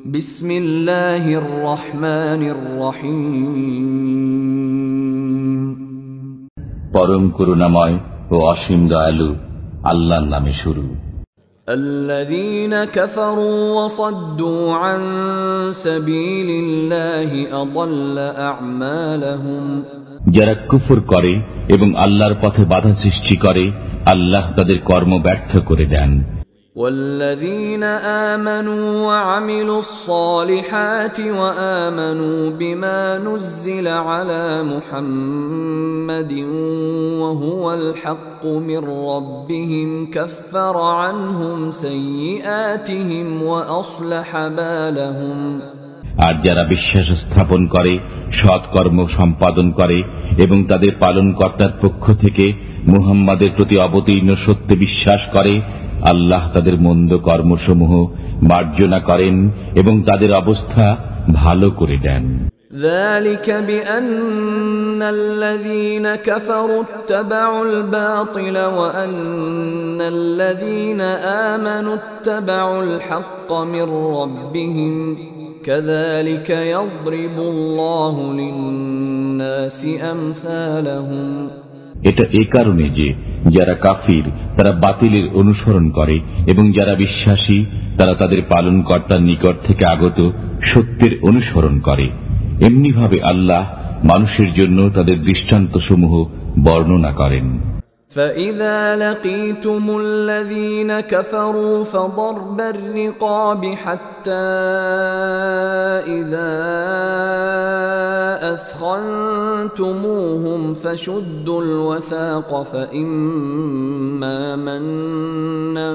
বিসমিল্লাহির রহমানির রহিম। পরম করুণাময় ও অসীম দয়ালু আল্লাহর নামে শুরু। الذين كفروا وصدوا عن سبيل الله أضل أعمالهم। যারা কুফর করে এবং আল্লাহর পথে বাধা সৃষ্টি করে, আল্লাহ তাদের কর্ম ব্যর্থ করে দেন। والذين آمنوا وعملوا الصالحات وآمنوا بما نزل على محمد وهو الحق من ربهم كفر عنهم سيئاتهم وأصلح بالهم। আর যারা বিশ্বাস স্থাপন করে, সৎ কর্ম সম্পাদন করে এবং তাদের পালনকর্তার পক্ষ থেকে মুহাম্মাদের প্রতি অবতীর্ণ সত্যে বিশ্বাস করে, আল্লাহ তাদের মন্দ কর্মসমূহ মার্জনা করেন এবং তাদের অবস্থা ভালো করে দেন। ذلك بأن الذين كفروا اتبعوا الباطل وأن الذين آمنوا اتبعوا الحق من ربهم كذلك يضرب الله للناس أمثالهم। এটা এই কারণে যে যারা কাফির তারা বাতিলের অনুসরণ করে এবং যারা বিশ্বাসী তারা তাদের পালনকর্তার নিকট থেকে আগত সত্যের অনুসরণ করে। এমনিভাবে আল্লাহ মানুষের জন্য তাদের দৃষ্টান্তসমূহ বর্ণনা করেন। فَإِذَا لَقِيتُمُ الَّذِينَ كَفَرُوا فَضَرْبَ الرِّقَابِ حَتَّى إِذَا أَثْخَنْتُمُوهُمْ فَشُدُّوا الْوَثَاقَ فَإِمَّا مَنًّا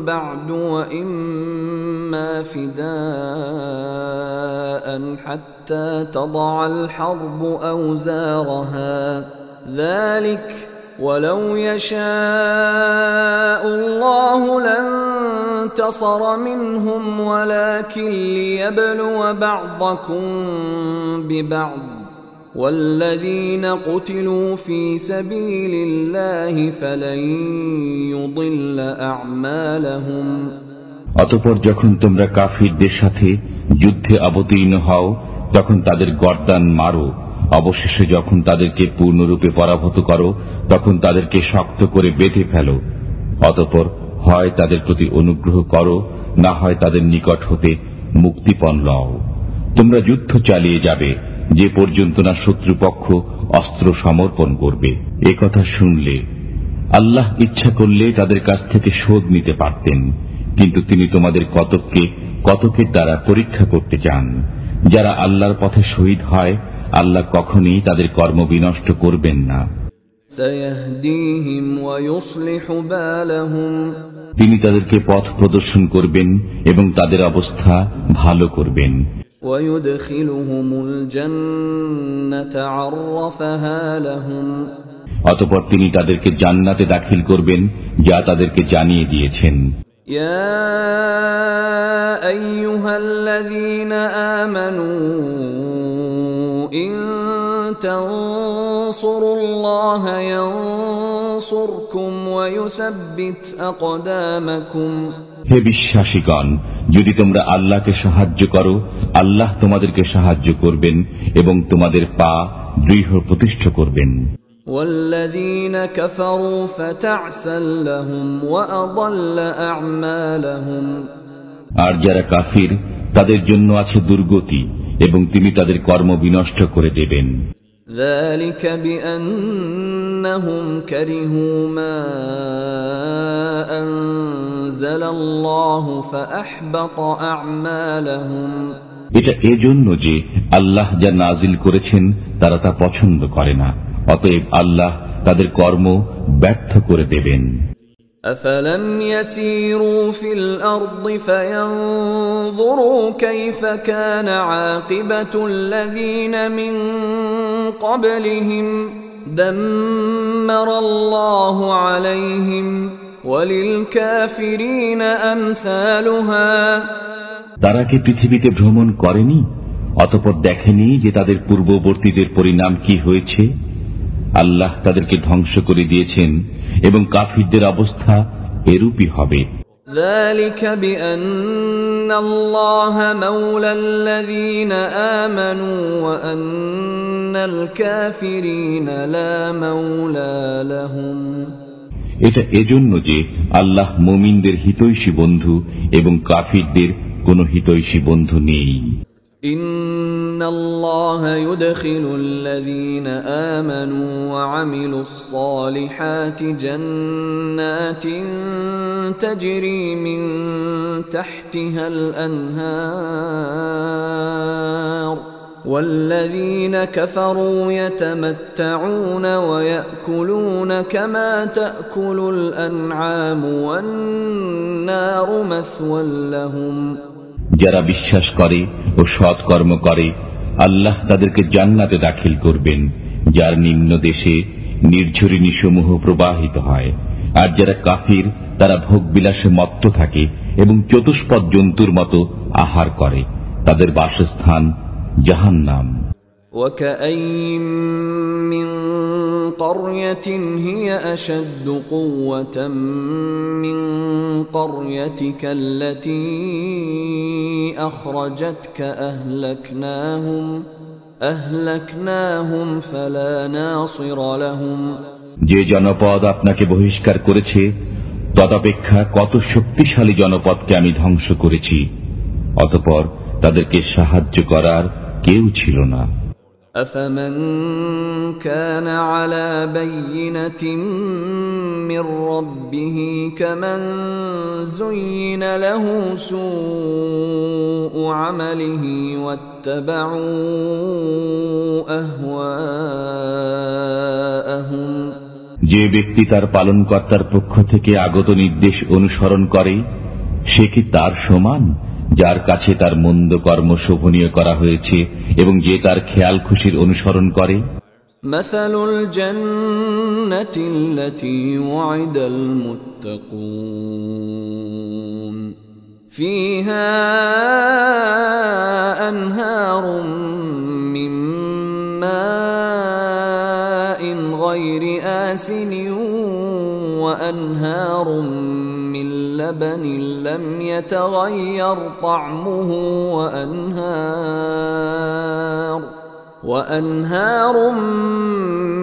بَعْدُ وَإِمَّا فِدَاءً حَتَّى تَضَعَ الْحَرْبُ أَوْزَارَهَا ذلك ولو يشاء الله لانتصر منهم ولكن ليبلو بعضكم ببعض والذين قتلوا في سبيل الله فلن يضل أعمالهم। অতঃপর যখন তোমরা কাফিরদের সাথে যুদ্ধে অবতীর্ণ হও তখন তাদের গর্দান মারো, অবশেষে যখন তাদেরকে পূর্ণরূপে পরাভূত করো তখন তাদেরকে শক্ত করে বেঁধে ফেলো। অতঃপর হয় তাদের প্রতি অনুগ্রহ করো, না হয় তাদের নিকট হতে মুক্তিপণ লও। তোমরা যুদ্ধ চালিয়ে যাবে যে পর্যন্ত না শত্রুপক্ষ অস্ত্র সমর্পণ করবে। এ কথা শুনলে আল্লাহ ইচ্ছা করলে তাদের কাছ থেকে শোধ নিতে পারতেন, কিন্তু তিনি তোমাদের কতকের দ্বারা পরীক্ষা করতে চান। যারা আল্লাহর পথে শহীদ হয় আল্লাহ কখনই তাদের কর্ম বিনষ্ট করবেন না। তিনি তাদেরকে পথ প্রদর্শন করবেন এবং তাদের অবস্থা ভালো করবেন। অতঃপর তিনি তাদেরকে জান্নাতে দাখিল করবেন যা তাদেরকে জানিয়ে দিয়েছেন। يا أيها الذين آمنوا إن تنصروا الله ينصركم ويثبت أقدامكم। হে বিশ্বাসীগণ, যদি তোমরা আল্লাহকে সাহায্য করো আল্লাহ তোমাদেরকে সাহায্য করবেন এবং তোমাদের পা দৃঢ় প্রতিষ্ঠা করবেন। والذين كفروا فتعسا لهم وأضل أعمالهم। আর যারা কাফির তাদের জন্য আছে দুর্গতি এবং তিনি তাদের কর্ম বিনষ্ট করে দেবেন। ذلك بأنهم كرهوا ما أنزل الله فأحبط أعمالهم। এটা এজন্য যে আল্লাহ যা নাজিল করেছেন তারা তা পছন্দ করে না, অতএব আল্লাহ তাদের কর্ম ব্যর্থ করে দেবেন। أفلم يسيروا في الأرض فينظروا كيف كان عاقبة الذين من قبلهم دمر الله عليهم وللكافرين أمثالها। তারা কি পৃথিবীতে ভ্রমণ করেনি, অতঃপর দেখেনি যে তাদের পূর্ববর্তীদের পরিণাম কি হয়েছে? আল্লাহ তাদেরকে ধ্বংস করে দিয়েছেন এবং কাফিরদের অবস্থা এরূপই হবে। ذلك بأن الله مولى الذين آمنوا وأن الكافرين لا مولى لهم এটা এজন্য যে আল্লাহ মুমিনদের হিতৈষী বন্ধু এবং কাফিরদের কোনো হিতৈষী বন্ধু নেই। إن الله يدخل الذين آمنوا وعملوا الصالحات جنات تجري من تحتها الأنهار والذين كفروا يتمتعون ويأكلون كما تأكل الأنعام والنار مثوى لهم যারা বিশ্বাস করে ও সৎকর্ম করে আল্লাহ তাদেরকে জান্নাতে দাখিল করবেন, যার নিম্ন দেশে নির্ঝরিণী সমূহ প্রবাহিত হয়। আর যারা কাফির তারা ভোগ বিলাসে মত্ত থাকে এবং চতুষ্পদ জন্তুর মতো আহার করে, তাদের বাসস্থান জাহান্নাম। وكأين من قرية هي أشد قوة من قريتك التي أخرجتك أهلكناهم فلا ناصر لهم যে জনপদ আপনাকে বহিষ্কার করেছে তদপেক্ষা কত শক্তিশালী জনপদকে আমি ধ্বংস করেছি, অতঃপর তাদেরকে সাহায্য করার কেউ ছিল না। أفمن كان على بينة من ربه كمن زين له سوء عمله واتبعوا أهواءهم যে ব্যক্তি তার পালনকর্তার পক্ষ থেকে আগত নির্দেশ অনুসরণ করে সে কি তার সমান যার কাছে তার মন্দ কর্ম শোভনীয় করা হয়েছে এবং যে তার খেয়াল খুশির অনুসরণ করে? মাসালুল জান্নাতি আল্লাতী ওয়াইদাল মুত্তাকুন ফীহা আনহারুম মিন মাইন গায়রি আসিনিন ওয়া আনহারুম من لبن لم يتغير طعمه وأنهار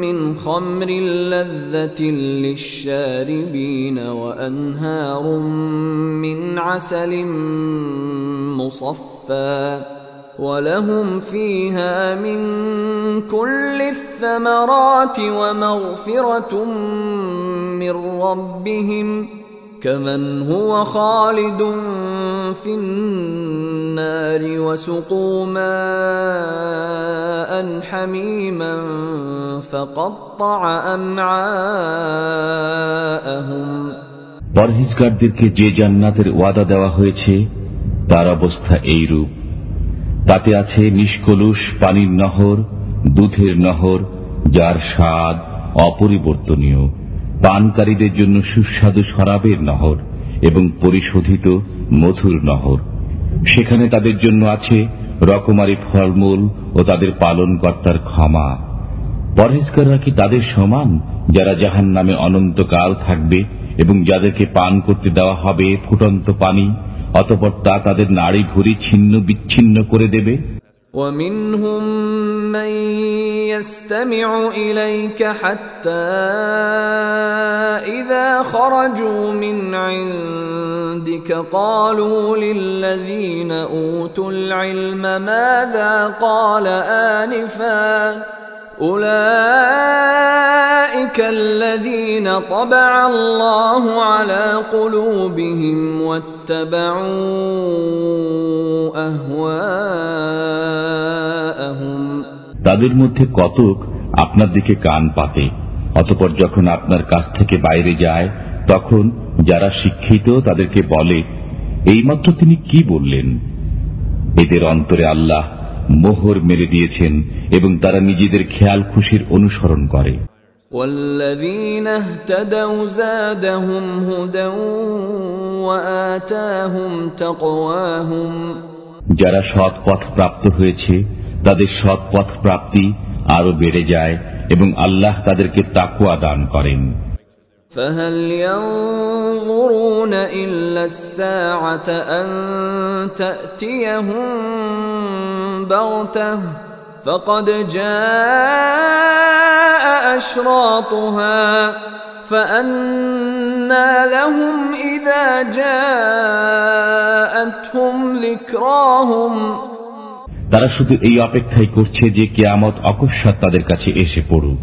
من خمر لذة للشاربين وأنهار من عسل مصفى ولهم فيها من كل الثمرات ومغفرة من ربهم كمن هو خالد في النار وسقوا ماء حميما فقطع أمعاءهم পরহেজগারদেরকে যে জান্নাতের ওয়াদা দেওয়া হয়েছে তার অবস্থা এইরূপ। তাতে আছে নিষ্কলুষ পানির নহর, দুধের নহর, যার স্বাদ অপরিবর্তনীয়, পানকারীদের জন্য সুস্বাদু শরাবের নহর এবং পরিশোধিত মধুর নহর। সেখানে তাদের জন্য আছে রকমারি ফলমূল ও তাদের পালনকর্তার ক্ষমা। পরহেজগাররা কি তাদের সমান যারা জাহান্নামে অনন্তকাল থাকবে এবং যাদেরকে পান করতে দেওয়া হবে ফুটন্ত পানি, অতঃপর তা তাদের নাড়ি ভুঁড়ি ছিন্ন বিচ্ছিন্ন করে দেবে? ومنهم من يستمع إليك حتى إذا خرجوا من عندك قالوا للذين أوتوا العلم ماذا قال آنفا أولئك الذين طبع الله على قلوبهم واتبعوا أهواءهم তাদের মধ্যে কতক আপনার দিকে কান পাতে, অতঃপর যখন আপনার কাছ থেকে বাইরে যায় তখন যারা শিক্ষিত তাদেরকে বলে এইমাত্র তিনি কি বললেন। এদের অন্তরে আল্লাহ মোহর মেরে দিয়েছেন এবং তারা নিজেদের খেয়াল খুশির অনুসরণ করে। والذين اهتدوا زادهم هدى وآتاهم تقواهم যারা সৎ পথ প্রাপ্ত হয়েছে তাদের সৎ পথ প্রাপ্তি আরো বেড়ে যায় এবং আল্লাহ তাদেরকে তাকওয়া দান করেন। فهل ينظرون إلا الساعة أن تأتيهم بغتة فقد جاء أشراطها فأنى لهم إذا جاءتهم ذكراهم তারা শুধু এই অপেক্ষাই করছে যে কিয়ামত অকস্মাৎ তাদের কাছে এসে পড়ুক।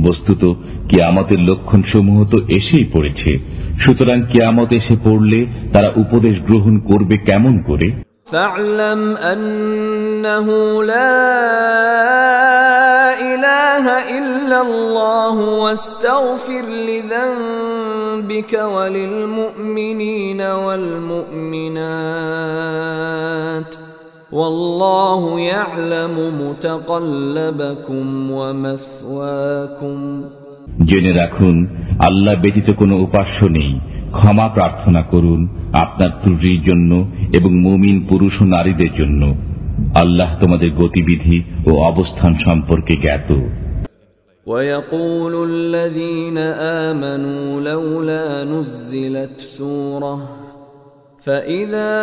বস্তুত কিয়ামতের লক্ষণসমূহ তো এসেই পড়েছে, সুতরাং কিয়ামত এসে পড়লে তারা উপদেশ গ্রহণ করবে কেমন করে? فاعلم أنه لا إله إلا الله واستغفر لذنبك وللمؤمنين والمؤمنات والله يعلم متقلبكم ومثواكم জেনে রাখুন, আল্লাহ ব্যতীত কোনো উপাস্য নেই। ক্ষমা প্রার্থনা করুন আপনার ত্রুটির জন্য এবং মুমিন পুরুষ ও নারীদের জন্য। আল্লাহ তোমাদের গতিবিধি ও অবস্থান সম্পর্কে জ্ঞাত। ويقول الذين آمنوا لولا نزلت سورة فإذا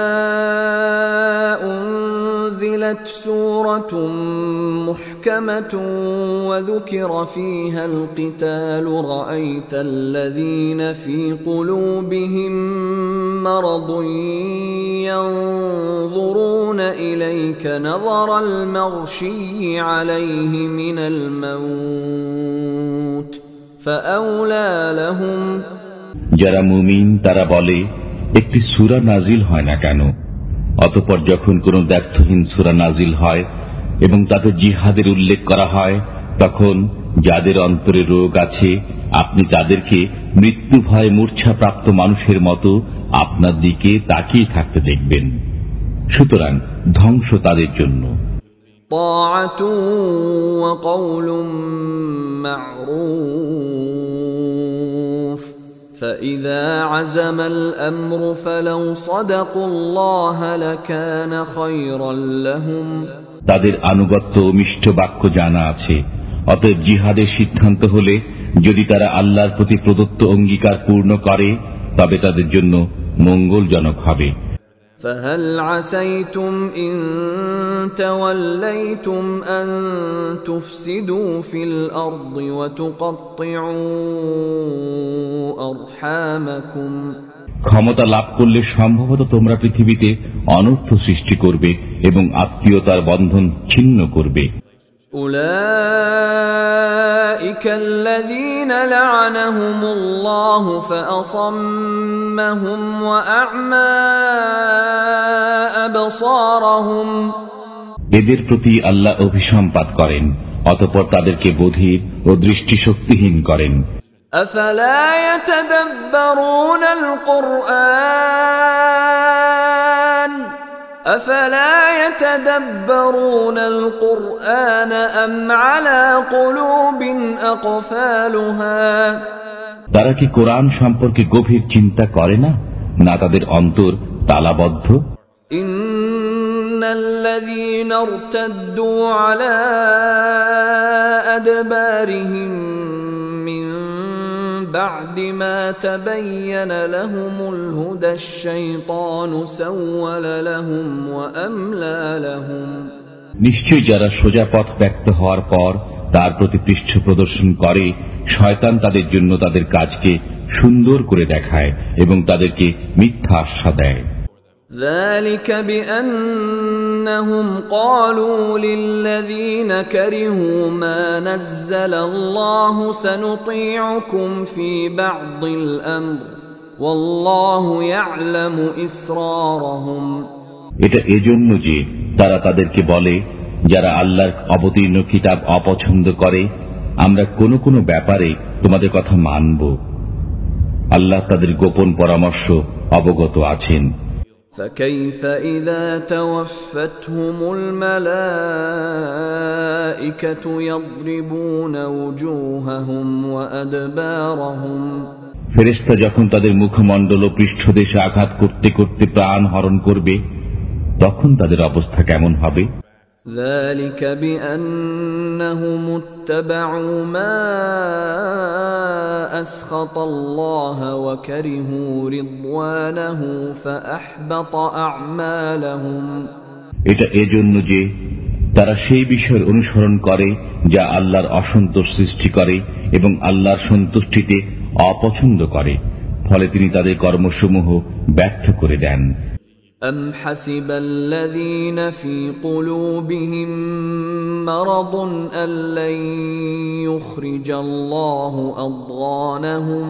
أنزلت سورة محكمة وذكر فيها القتال رأيت الذين في قلوبهم مرض ينظرون إليك نظر المغشي عليه من الموت فأولى لهم যারা মুমিন তারা বলে, একটি সূরা নাজিল হয় না কেন? অতঃপর যখন কোন দ্ব্যর্থহীন সূরা নাজিল হয় এবং তাতে জিহাদের উল্লেখ করা হয়, তখন যাদের অন্তরে রোগ আছে আপনি তাদেরকে মৃত্যু ভয়ে মূর্ছাপ্রাপ্ত মানুষের মতো আপনার দিকে তাকিয়ে থাকতে দেখবেন। সুতরাং ধ্বংস তাদের জন্য। طاعة وقول معروف فإذا عزم الأمر فلو صدقوا الله لكان خيرا لهم তাদের আনুগত্য ও মিষ্ট বাক্য জানা আছে। অতএব জিহাদের সিদ্ধান্ত হলে যদি তারা আল্লাহর প্রতি প্রদত্ত অঙ্গীকার পূর্ণ করে তবে তাদের জন্য মঙ্গলজনক হবে। فهل عسيتم إن توليتم أن تفسدوا في الأرض وتقطعوا أرحامكم ক্ষমতা লাভ করলে সম্ভবত তোমরা পৃথিবীতে অনর্থ সৃষ্টি করবে এবং আত্মীয়তার বন্ধন ছিন্ন করবে। أولئك الذين لعنهم الله فأصمهم وأعمى أبصارهم এদের প্রতি আল্লাহ অভিসম্পাত করেন, অতঃপর তাদেরকে বধির ও দৃষ্টিশক্তিহীন করেন। أفلا يتدبرون القرآن أفلا يتدبرون القرآن أم على قلوب أقفالها তারা কি কোরআন সম্পর্কে গভীর চিন্তা করে না, না তাদের অন্তর তালাবদ্ধ? إن الذين ارتدوا على أدبارهم من بعد ما تبين لهم الهدى الشيطان سول لهم وأملى لهم নিশ্চয় যারা সোজা পথ ব্যক্ত হওয়ার পর তার প্রতি পৃষ্ঠ প্রদর্শন করে, শয়তান তাদের জন্য তাদের কাজকে সুন্দর করে দেখায় এবং তাদেরকে মিথ্যা আশ্বাস দেয়। ذلك بأنهم قالوا للذين كرهوا ما نزل الله سنطيعكم في بعض الأمر والله يعلم إسرارهم এটা এজন্য যে তারা তাদেরকে বলে, যারা আল্লাহর অবতীর্ণ কিতাব অপছন্দ করে, আমরা কোনো কোনো ব্যাপারে তোমাদের কথা মানব। আল্লাহ তাদের গোপন পরামর্শ অবগত আছেন। فكيف إذا توفتهم الملائكة يضربون وجوههم وأدبارهم ফেরেশতা যখন তাদের মুখমণ্ডল ও পৃষ্ঠদেশে আঘাত করতে করতে প্রাণ হরণ করবে, তখন তাদের অবস্থা কেমন হবে? ذلك بأنهم اتبعوا ما أسخط الله وكرهوا رضوانه فأحبط أعمالهم এটা এজন্য যে তারা সেই বিষয়ের অনুসরণ করে যা আল্লাহর অসন্তোষ সৃষ্টি করে এবং আল্লাহর সন্তুষ্টিতে অপছন্দ করে, ফলে তিনি তাদের কর্মসমূহ ব্যর্থ করে দেন। أم حسب الذين في قلوبهم مرض أن لن يخرج الله أضغانهم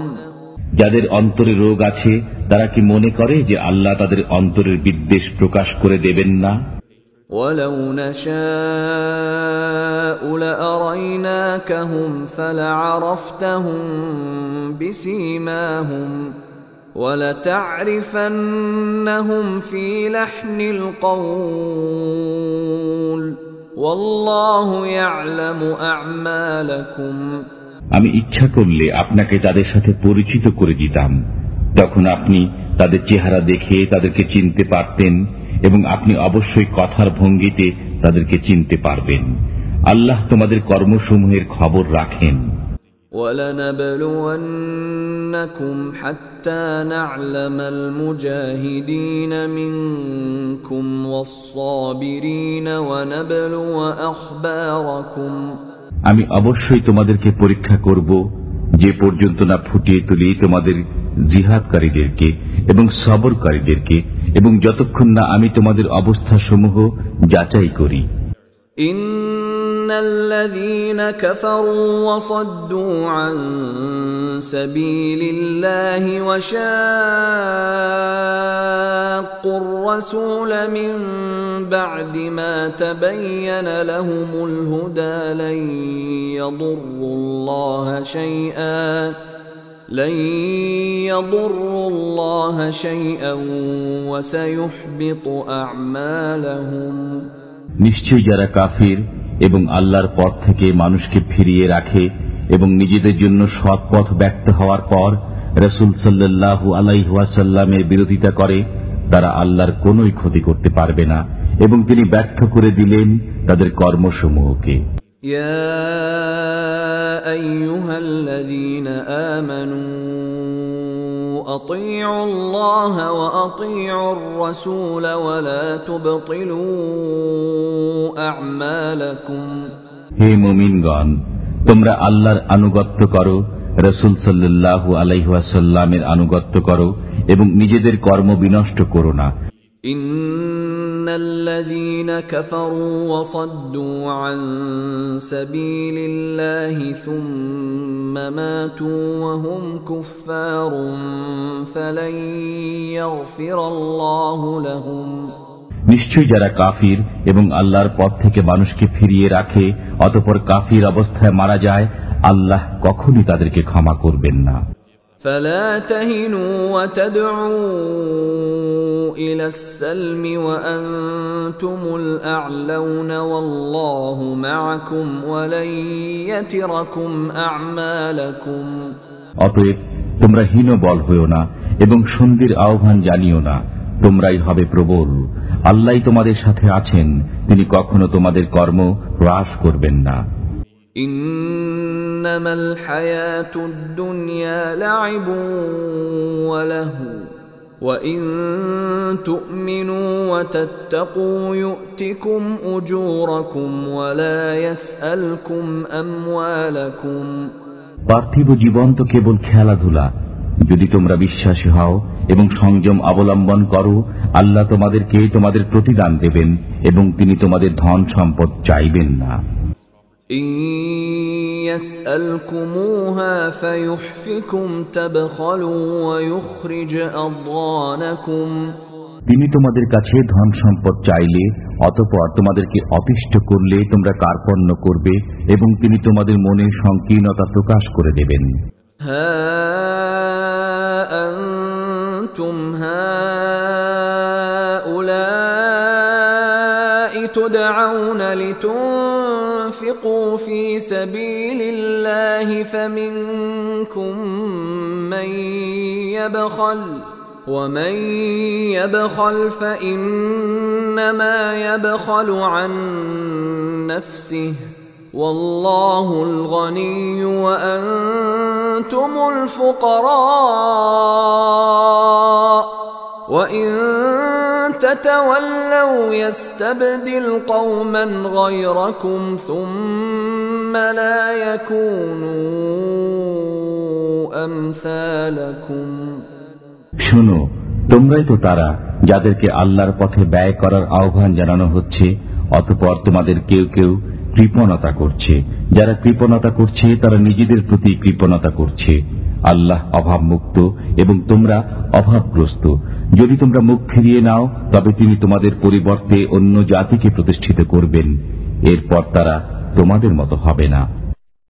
যাদের অন্তরে রোগ আছে তারা কি মনে করে যে আল্লাহ তাদের অন্তরের বিদ্বেষ প্রকাশ করে দেবেন না? ولو نشاء لأريناكهم فلعرفتهم بسيماهم ولتعرفنهم في لحن القول والله يعلم أعمالكم আমি ইচ্ছা করলে আপনাকে তাদের সাথে পরিচিত করে দিতাম, তখন আপনি তাদের চেহারা দেখে তাদেরকে চিনতে পারতেন এবং আপনি অবশ্যই কথার ভঙ্গিতে তাদেরকে চিনতে পারবেন। আল্লাহ তোমাদের কর্মসমূহের খবর রাখেন। وَلَنَبْلُوَنَّكُمْ حَتَّى نَعْلَمَ الْمُجَاهِدِينَ مِنكُمْ وَالصَّابِرِينَ وَنَبْلُوَ أَخْبَارَكُمْ আমি অবশ্যই তোমাদেরকে পরীক্ষা করব যে পর্যন্ত না ফুটিয়ে তুলি তোমাদের জিহাদকারীদেরকে এবং সবরকারীদেরকে, এবং যতক্ষণ না আমি তোমাদের অবস্থাসমূহ যাচাই করি। ইন্নাল্লাযীনা কাফারু ওয়া সাদ্দু আন সাবিলিল্লাহি ওয়া শাক্কুর রাসূলা মিন বা'দি মা তাবায়্যানা লাহুমুল হুদা লান ইয়াদুররুল্লাহা শাইআন لن يضروا الله شيئا وسيحبط أعمالهم নিশ্চয়ই যারা কাফির এবং আল্লাহর পথ থেকে মানুষকে ফিরিয়ে রাখে এবং নিজেদের জন্য সৎ পথ ব্যক্ত হওয়ার পর রাসূল সাল্লাল্লাহু আলাইহি ওয়াসাল্লামের বিরোধিতা করে, তারা আল্লাহর কোনোই ক্ষতি করতে পারবে না এবং তিনি ব্যর্থ করে দিলেন তাদের কর্মসমূহকে। يا أيها الذين آمنوا أطيعوا الله وأطيعوا الرسول ولا تبطلوا أعمالكم হে মুমিনগণ, তোমরা আল্লাহর আনুগত্য করো, রাসূল সাল্লাল্লাহু আলাইহি ওয়াসাল্লামের আনুগত্য করো এবং নিজেদের কর্ম বিনষ্ট করো না। إن الذين كفروا وصدوا عن سبيل الله ثم ماتوا وهم كفار فلن يغفر الله لهم নিশ্চয়ই যারা কাফির এবং আল্লাহর পথ থেকে মানুষকে ফিরিয়ে রাখে অতঃপর কাফির অবস্থায় মারা যায়, আল্লাহ কখনই তাদেরকে ক্ষমা করবেন না। فلا تهنوا وتدعوا إلى السلم وأنتم الأعلون والله معكم ولن يتركم أعمالكم অতএব তোমরা হীনবল হইও না এবং সন্ধির আহ্বান জানিও না, তোমরাই হবে প্রবল। আল্লাহ তোমাদের সাথে আছেন, তিনি কখনো তোমাদের কর্ম হ্রাস করবেন না। إنما الحياة الدنيا لعب ولهو وإن تؤمنوا وتتقوا يؤتكم أجوركم ولا يسألكم أموالكم পার্থিব জীবন তো কেবল খেলাধুলা, যদি তোমরা বিশ্বাসী হও এবং সংযম অবলম্বন করো, আল্লাহ তোমাদেরকে তোমাদের প্রতিদান দেবেন এবং তিনি তোমাদের ধন সম্পদ চাইবেন না। إن يسألكموها فيحفكم تبخلوا ويخرج أضغانكم তিনি তোমাদের কাছে ধন সম্পদ চাইলে অতঃপর তোমাদেরকে অতিষ্ঠ করলে তোমরা কার্পণ্য করবে এবং তিনি তোমাদের মনের সংকীর্ণতা প্রকাশ করে দেবেন। ها أنتم هؤلاء تدعون لتنفقوا في سبيل الله فمنكم من يبخل ومن يبخل فإنما يبخل عن نفسه والله الغني وأنتم الفقراء وإن تتولوا يستبدل قوما غيركم ثم لا يكونوا أمثالكم শোনো, তোমরাই তো তারা যাদেরকে আল্লাহর পথে ব্যয় করার আহ্বান জানানো হচ্ছে, অতঃপর তোমাদের কেউ কেউ কৃপণতা করছে। যারা কৃপণতা করছে তারা নিজেদের প্রতি কৃপণতা করছে। আল্লাহ অভাবমুক্ত এবং তোমরা অভাবগ্রস্ত। যদি তোমরা মুখ ফিরিয়ে নাও তবে তিনি তোমাদের পরিবর্তে অন্য জাতিকে প্রতিষ্ঠিত করবেন, এরপর তারা তোমাদের মতো হবে না।